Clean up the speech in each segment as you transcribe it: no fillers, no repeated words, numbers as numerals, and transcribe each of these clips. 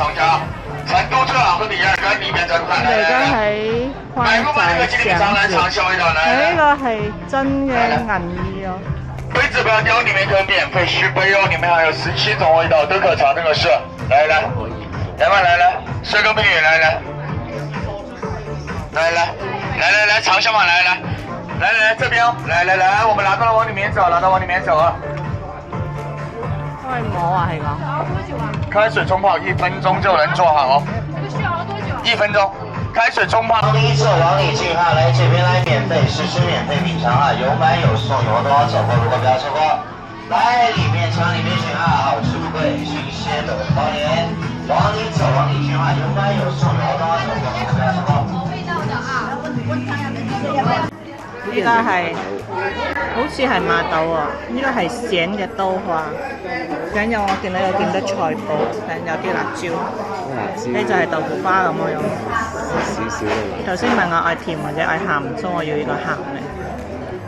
厂家，成都这两个里面跟里面这款我哋而家喺寬窄上市，呢個係真嘅銀衣哦。杯子不要丢，里面可以免费续杯哦，里面还有17种味道都可尝，这个是。来来，来吧来来，帅哥美女来来，来尝一下嘛，来这边，来，我们拿到了往里面走，啊。可以摸啊，係講。開水沖泡1分鐘就能做好。這個需要多久？1分鐘。開水沖泡。第一次往里進哈，來這邊來免費試吃、免費品嘗啊，有買有送，有多少走過，如果不要錯過。來裡面嘗裡面選啊，好吃不貴，新鮮的包年。往里走，往里進哈，有買有送，有多少走過，如果不要錯過。味道的啊，呢個係好似係馬豆啊，呢個係鱔嘅刀花，跟住我見到有見得菜脯，有啲辣椒，呢就係豆腐花咁樣。少少嘅。頭先問我愛甜或者愛鹹，所以我要呢個鹹嘅。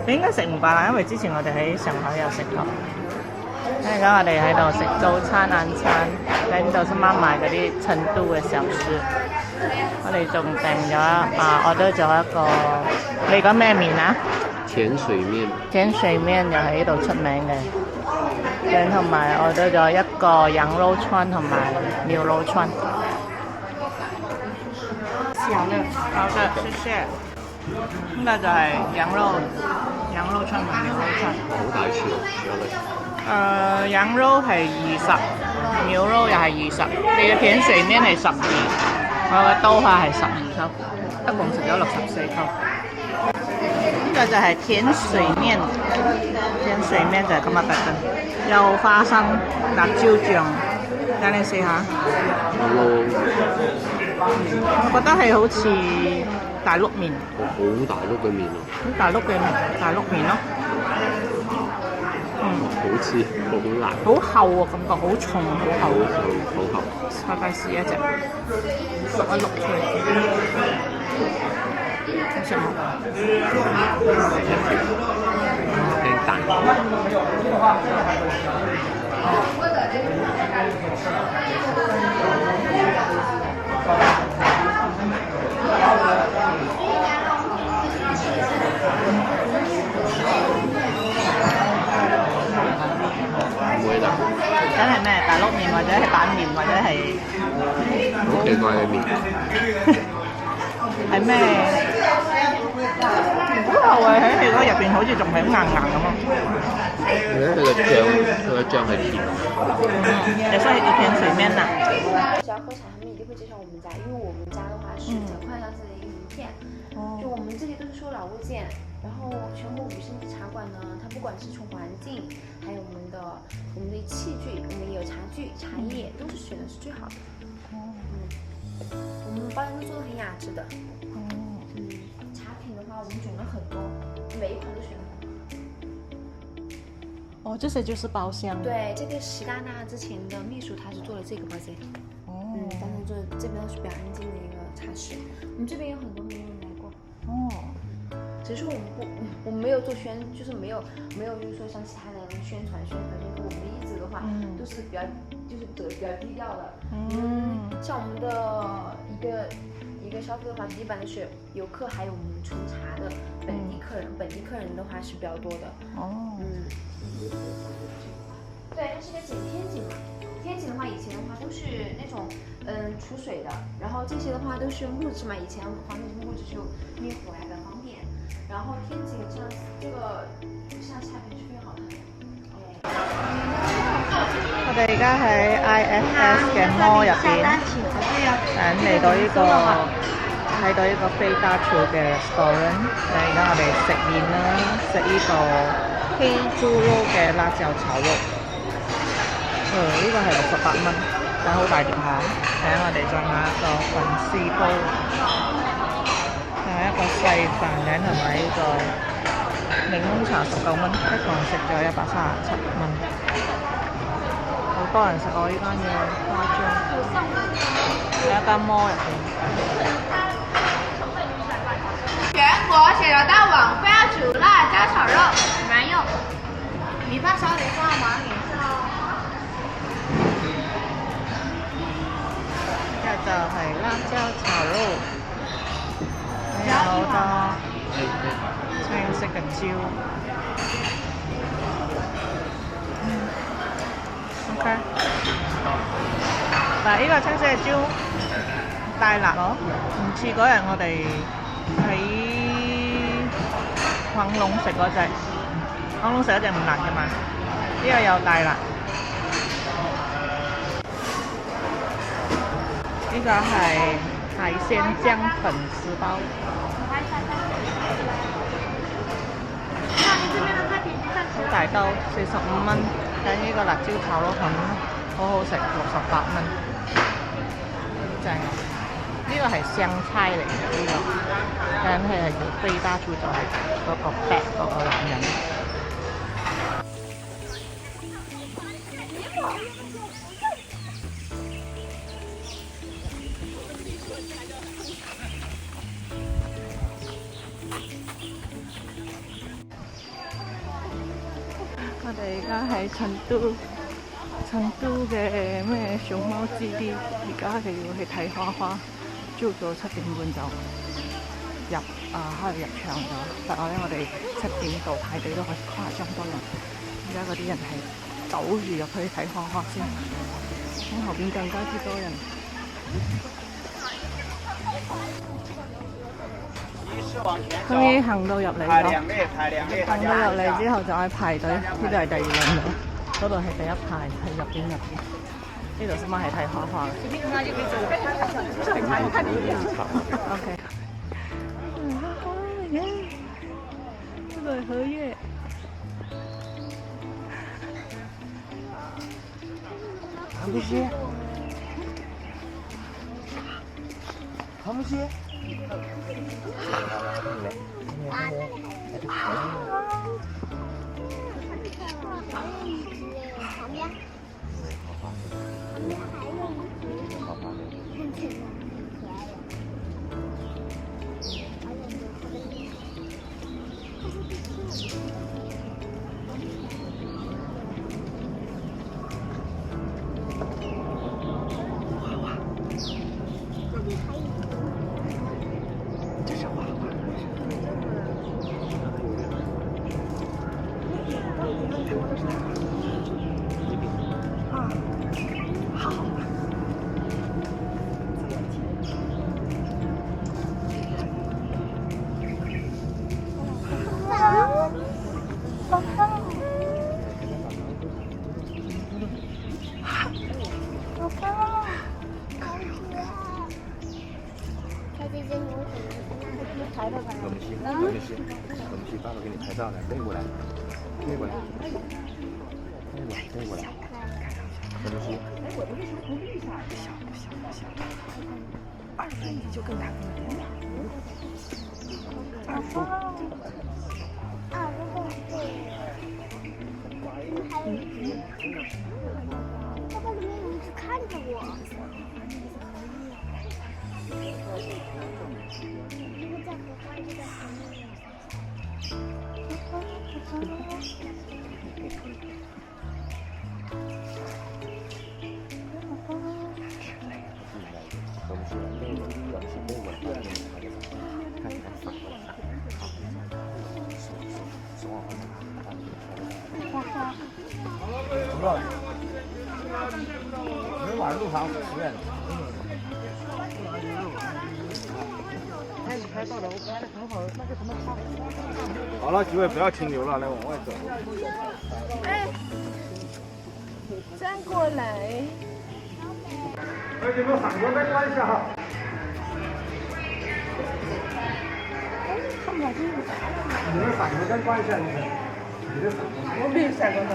你應該食唔飽啦，因為之前我哋喺上海有食過。而家我哋喺度食早餐、晏餐，跟住先啱買嗰啲成都嘅小吃。我哋仲訂咗order咗一個，你講咩麵啊？甜水麵。甜水麵又喺呢度出名嘅，跟同埋order咗一個羊肉串同埋牛肉串。好的，謝謝。呢個就係羊肉串同牛肉串。好大條，羊肉係20，牛肉又係20，你嘅甜水麵係12，我嘅刀花係12扣，一共食咗64扣。呢個就係甜水麵，就係咁嘅特登，有花生、辣椒醬，等你試下。我覺得係好似大碌麵。好大碌嘅麵啊！好大碌麵咯。好似好辣，好厚啊，感覺好重，好厚。好厚。快試一隻，碌一碌出嚟。好食冇？驚大。唔會啦。梗係咩？大碌麵或者係板麵或者係好奇怪嘅麵。係咩？好厚啊！喺你嗰入邊好似仲係好硬咁啊！佢個醬係甜。也算一甜水面呐。只要喝茶，他们一定会介绍我们家，因为我们家的话是快上市的一个名片。就我们这些都是收老物件，然后全国5星级茶馆呢，它不管是从环境，还有我们的器具，我们有茶具、茶叶，都是选的是最好的。我们包装都做的很雅致的。茶品的话，我们种了很多，每一款都选了很多。哦，这些就是包厢。对，这个习大大之前的秘书他是做了这个包间。但是这边是比较安静的一个茶室。我们这边有很多名人来过。只是我们没有做就是没有就是说像其他人宣传，就是我们一直的话都是比较低调的。像我们的一个消费的话，基本的是游客，还有我们纯茶的本地客人。本地客人的话是比较多的。对，它是个天井嘛。天井的话，以前的话都是那种储水的，然后这些的话都是木质嘛，以前房子是木质，就灭火来的方便。然后天井像这个像下面是非常好看的。我哋而家喺 IFS 嘅 mall 入邊，嚟到呢個睇到呢個飛家橋嘅 restaurant。而家我哋食麵啦，食呢個黑豬肉嘅辣椒炒肉。呢個係68蚊，但係好大碟下。睇下我哋再買一個粉絲煲，係一個細飯餅同埋呢個檸檬茶19蚊，一共食咗137蚊。好多人食我呢間嘢，誇張。喺一間摩入邊。全国写着大碗非要煮辣椒炒肉，蛮用。米饭烧得放往里烧。椒炒肉，有好多青色嘅椒。OK， 嗱，呢個青色嘅椒大辣咯，唔似嗰日我哋喺광龍食嗰隻，광龍食嗰隻唔辣嘅嘛，呢個有大辣。呢個係海鮮醬粉絲包，好大兜，45蚊。睇呢個辣椒炒螺粉，好好食，68蚊，正。呢個係香菜嚟嘅呢個，但係係叫飛大廚，就係嗰個 Bat 嗰個男人。我哋而家喺成都嘅咩熊貓基地，而家係要去睇花花，朝早7點半就開入場咗。但係咧，我哋7點到排隊都係誇張多人，而家嗰啲人係走住入去睇花花先，咁後邊更加之多人。終於行到入嚟咗，行到入嚟之後就係排隊，呢度係第2輪咯，嗰度係第1排，喺入邊。呢度先係睇花花嘅。OK。呢度係荷葉。看不起？看不起？爸爸给你拍照呢，背过来，背过来，背过来，什么西？我的为什么不绿色？小，2分就更大更点。2分。爸爸，你一直看着我。每晚路上10元。拍到了，我刚才很好，那个什么好了，几位不要停留了，来往外走。哎，站过来。你们反过来关一下哈。看不下去。你们反过来关一下，你们。我没闪过来。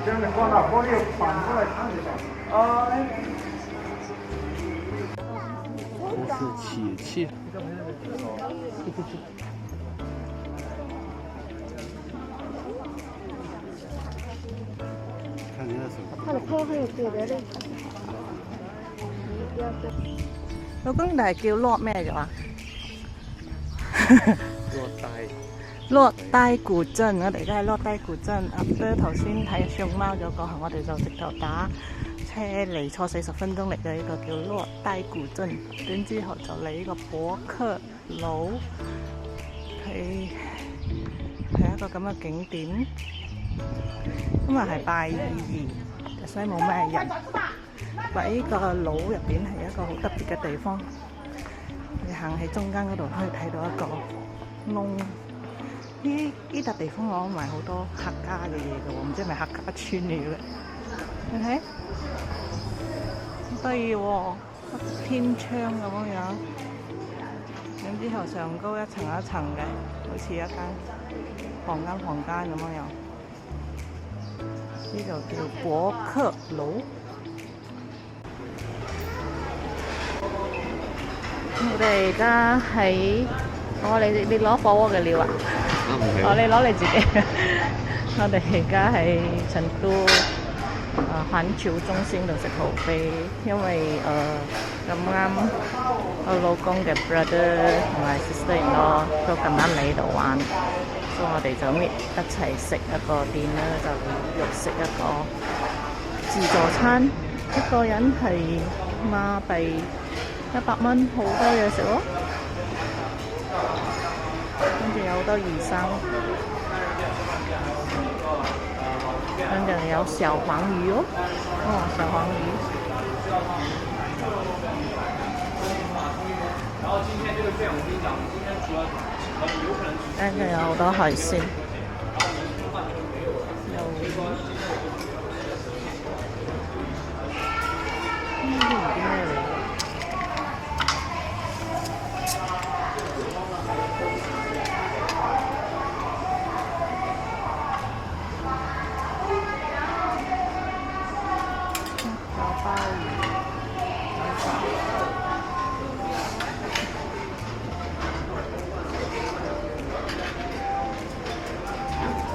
这样的光到玻璃反过来看一下。哦。不是起气。看你的手。他的泡还有别的。老公，但係叫落咩嘅話？落低古鎮，我哋而家係落低古鎮。after 頭先睇熊貓咗過後，我哋就直頭打車嚟坐40分鐘嚟到呢個叫洛呆古鎮，然之後就嚟呢個博客樓，係一個咁嘅景點。今日係拜二，所以冇咩人。但呢個樓入邊係一個好特別嘅地方，你行喺中間嗰度可以睇到一個窿。呢笪地方我唔係好多客家嘅嘢嘅喎，唔知係咪客家村嚟嘅？你睇，好得意喎，天窗咁樣，然之後上高一層一層嘅，好似一間房間咁樣。呢度叫博客樓。我哋而家喺，你攞火鍋嘅料啊？你攞你自己。我哋而家喺成都環球中心度食豪飛，因為咁啱我老公嘅 brother 同埋 sister-in-law 都咁啱嚟呢度玩，所以我哋就一齊食一個店啦，就肉食一個自助餐，一個人係馬幣100蚊，好多嘢食咯。跟住有好多魚生，跟住有小黃魚咯，小黃魚。跟住有好多海鮮，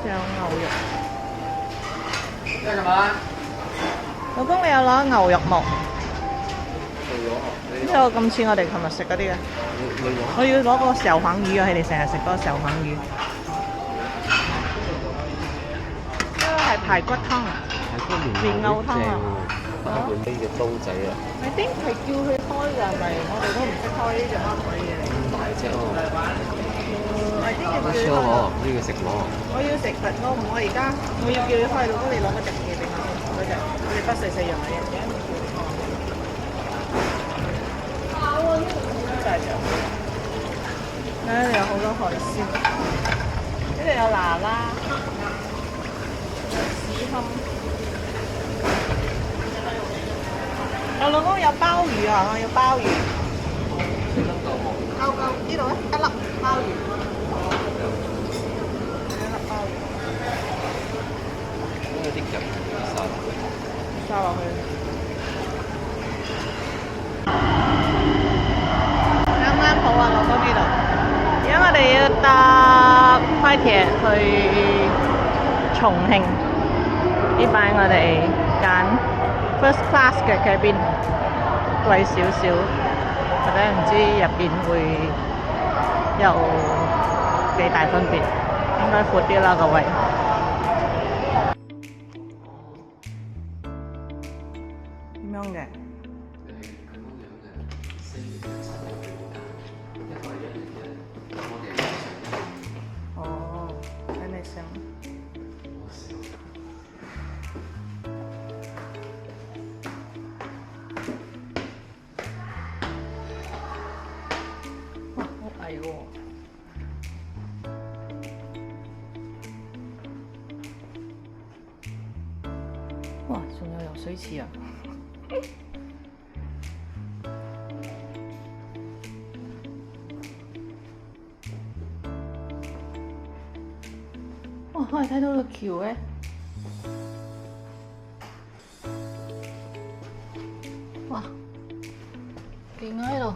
有牛肉。要什麼？老公，你有攞牛肉木？呢個咁似我哋琴日食嗰啲嘅。我要攞個小黃魚啊！佢哋成日食嗰個小黃魚。呢個係排骨湯啊！蓮藕湯啊！一碗呢嘅刀仔啊！I think 係叫佢開㗎，係咪？我哋都唔識開呢隻乜鬼嘢。大隻喎！I think 要我叫佢開。呢個食喎。我要食佛哥，我而家我要叫你開，老公你攞嗰隻嘢俾我，嗰隻我哋不細細樣嘅嘢。真係嘅。呢度有好多海鮮，呢度有嗱嗱、屎堪。我老公有鮑魚啊，我要鮑魚。夠呢度咧，一粒鮑魚。有啲夾沙落去。啱啱好啊，老公呢度。而家我哋要搭快鐵去重慶，呢班我哋揀 first class 嘅cabin，貴少少，或者唔知入邊會有幾大分別，應該闊啲啦個位。點樣嘅？哦，睇你想。哇，好矮喎！哇，仲有游水池啊！哇，可以睇到個橋嘅。哇，勁啊呢度！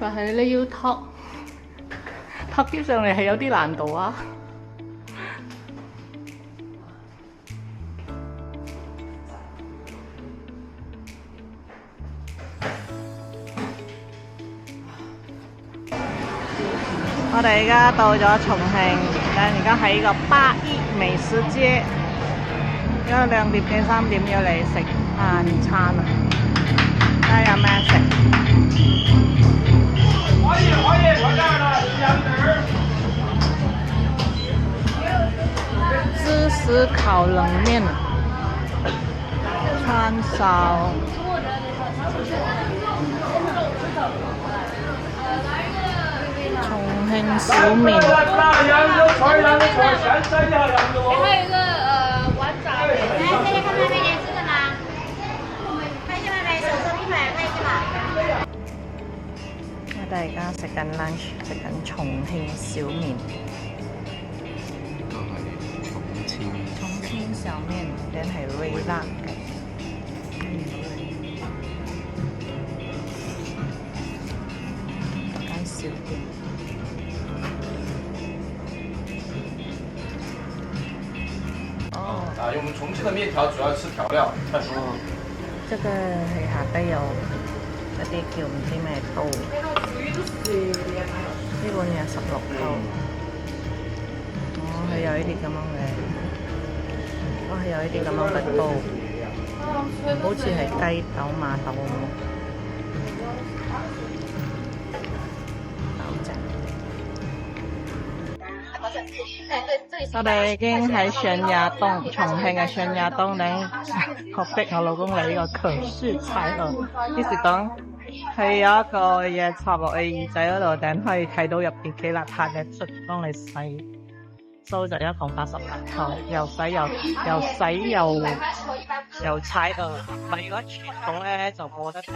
但係你要托啲上嚟係有啲難度啊！我哋而家到咗重慶，而家喺個八億美食街，因為2點幾3點要嚟食晏餐啊！睇下有咩食？可以，坐這兒啦，芝士烤冷麵、串燒。重慶小麵。还有一个碗爪。来，这些看妹妹点吃的吗？看一下妹妹，手手一排，看一下嘛。我哋而家食緊 lunch， 食緊重慶小麵。呢個係重慶小麵，定係微辣嘅。間小店。啊，因为我们重庆的面条主要吃调料，特殊。這個係下低有一啲叫唔知咩刀，呢碗嘢16刀。哦，係有呢啲咁樣嘅，係有呢啲咁樣嘅刀，好似係雞豆馬豆咁。我哋已經喺宣亞東，重慶嘅宣亞東咧，學逼我老公嚟呢個強輸踩路，於是講係有一個嘢插落去耳仔嗰度，頂可以睇到入邊幾邋遢嘅出幫你洗，收就一共88塊，又洗又踩到，咪如果傳統咧就冇得睇，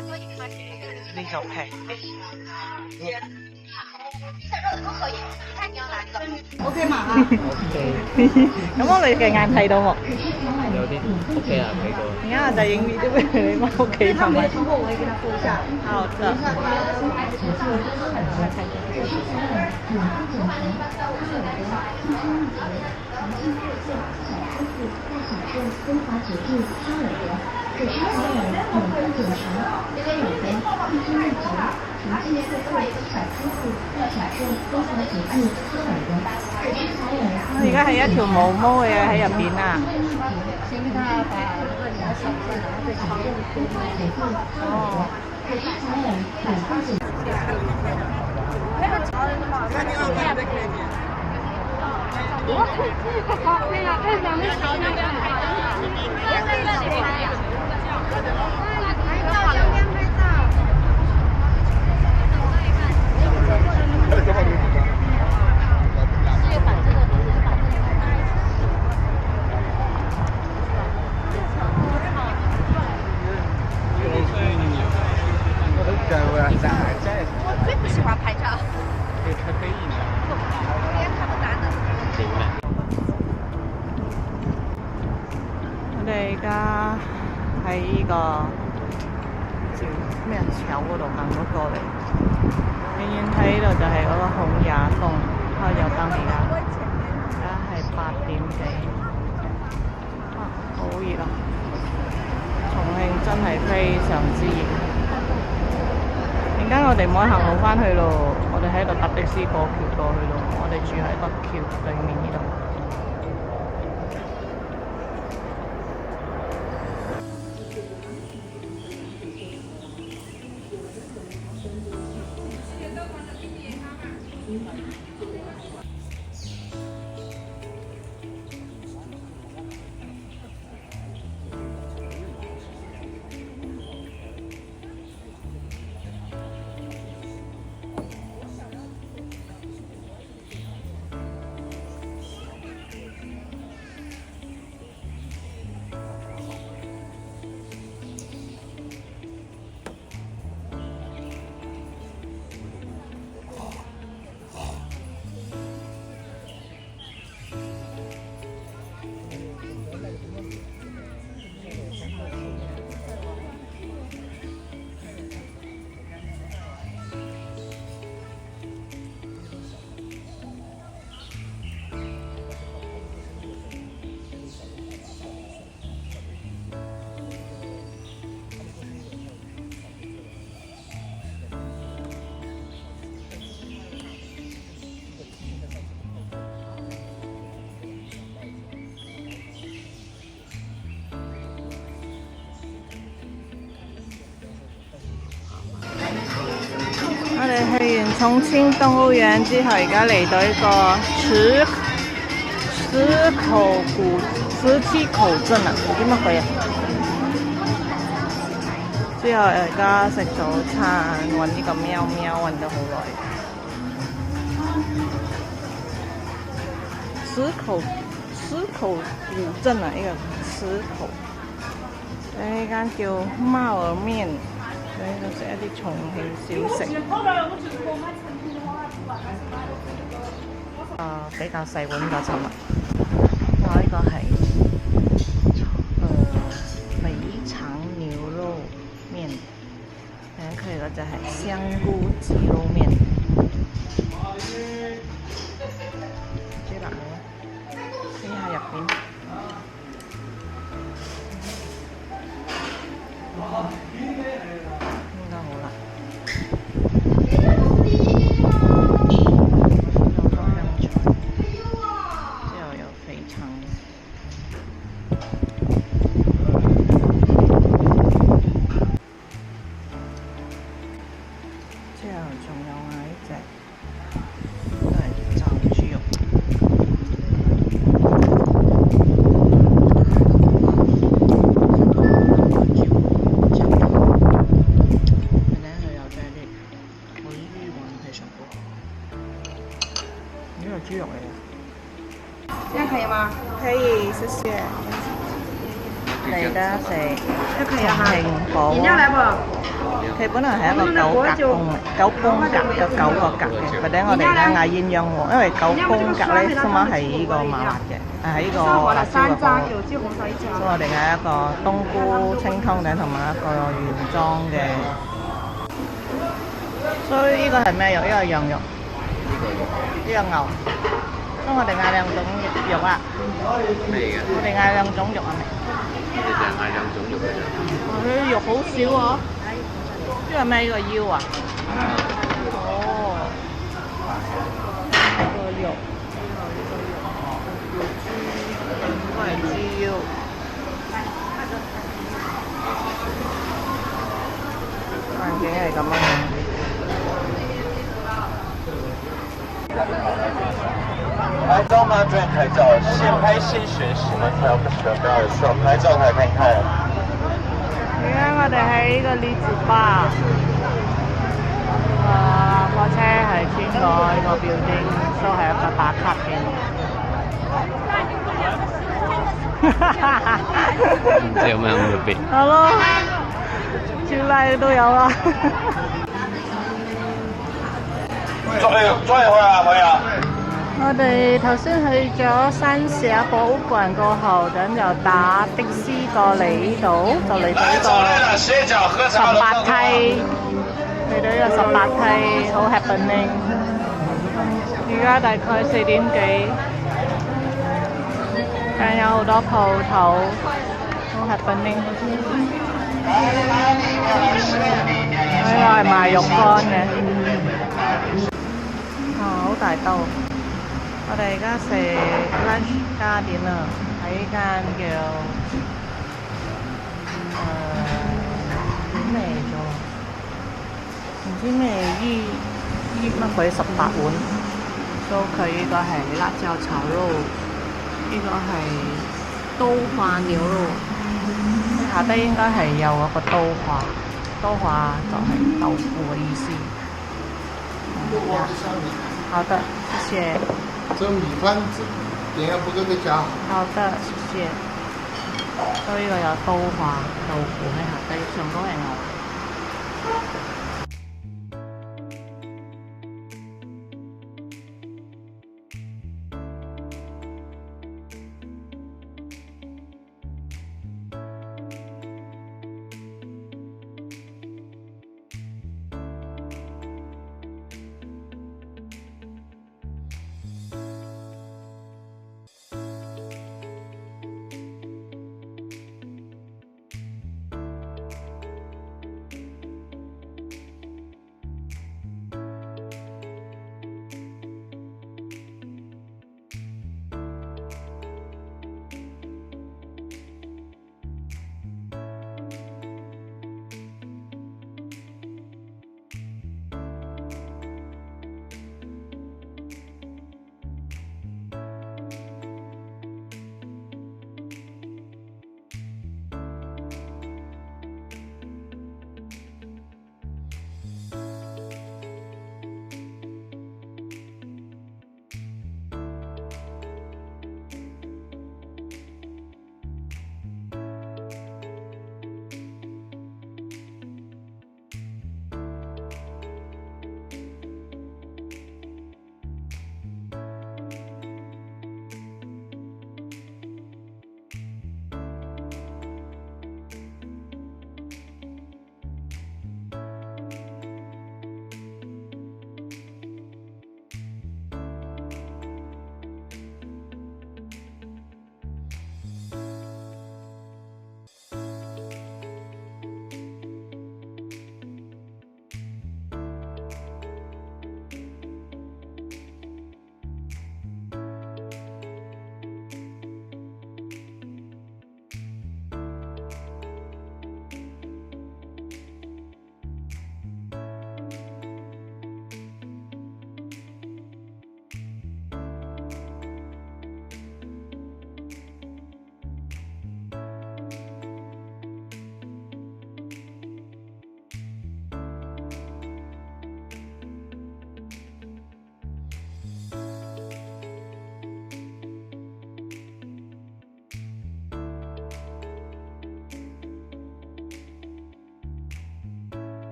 呢就平。OK 嘛？OK。咁我哋嘅眼睇到喎。有啲 OK 啊，睇到。而家我就影 video 俾你翻屋企同埋。我會給他附一下。好的。而家係一條毛毛嘅嘢喺入邊啊！哦。我最不喜欢拍照。我哋而家喺呢個叫咩橋嗰度行咗過嚟，遠遠睇呢度就係嗰個孔雅東開咗燈而家係8點幾，哇，好熱啊！重慶真係非常之熱。而家我哋唔可以行路翻去咯，我哋喺度搭的士過橋過去咯，我哋住喺北橋對面呢度。重慶動物園之後，而家嚟到一個磁器口鎮啊，唔知乜鬼啊！之後而家食早餐，揾呢個喵喵揾咗好耐。磁口古鎮啊，呢個磁口。呢間叫貓兒麵，喺度食一啲重慶小食。比較細碗個尋日。呢個係肥腸牛肉麵，佢嗰隻係香菇雞肉麵。知啦，睇下入邊。應該好啦。豬肉嚟嘅，这样可以吗？可以，謝謝。嚟得食重慶火鍋。飲料來不？佢本來係一個九宮格嘅9個格嘅，或者我哋而家嗌鴛鴦鍋，因為9宮格咧，今晚係呢個麻辣嘅，係呢個辣椒嘅火鍋。所以我哋係一個冬菇清湯頂同埋一個原裝嘅。所以呢個係咩肉？呢個係羊肉。呢個牛。所以我哋嗌兩種肉啊。咩嘅？我哋嗌兩種肉係咪？你就係嗌兩種肉嘅啫。佢肉好少啊！呢個係咩？呢個腰啊？哦，呢個肉，呢個係豬腰。環境係咁樣。来到马专拍照，先拍先学习，门票不需要不要有需要拍照才看看。而家我哋喺呢個呢字巴，火車係穿過呢個標誌，都係一個打卡點。唔知有咩咁特別？係咯，照例都有啦。坐一會啊，朋友。我哋頭先去咗三峽博物館過後，咁就打的士過嚟呢度，就嚟到呢個18梯，嚟到呢個18梯，好 happening。而家大概4點幾，但有好多鋪頭，好 happening。呢個係賣肉乾嘅，好大兜。我哋而家食 lunch 加點啊，喺呢間叫點嚟咗？唔知咩乜鬼18碗，所以佢呢個係辣椒炒肉，呢個係刀花牛肉，下低應該係有嗰個刀花就係豆腐嘅意思。好的，謝謝。这米饭點要不夠再加。好的，謝謝。所以呢個有刀花豆腐喺下低，上高係牛。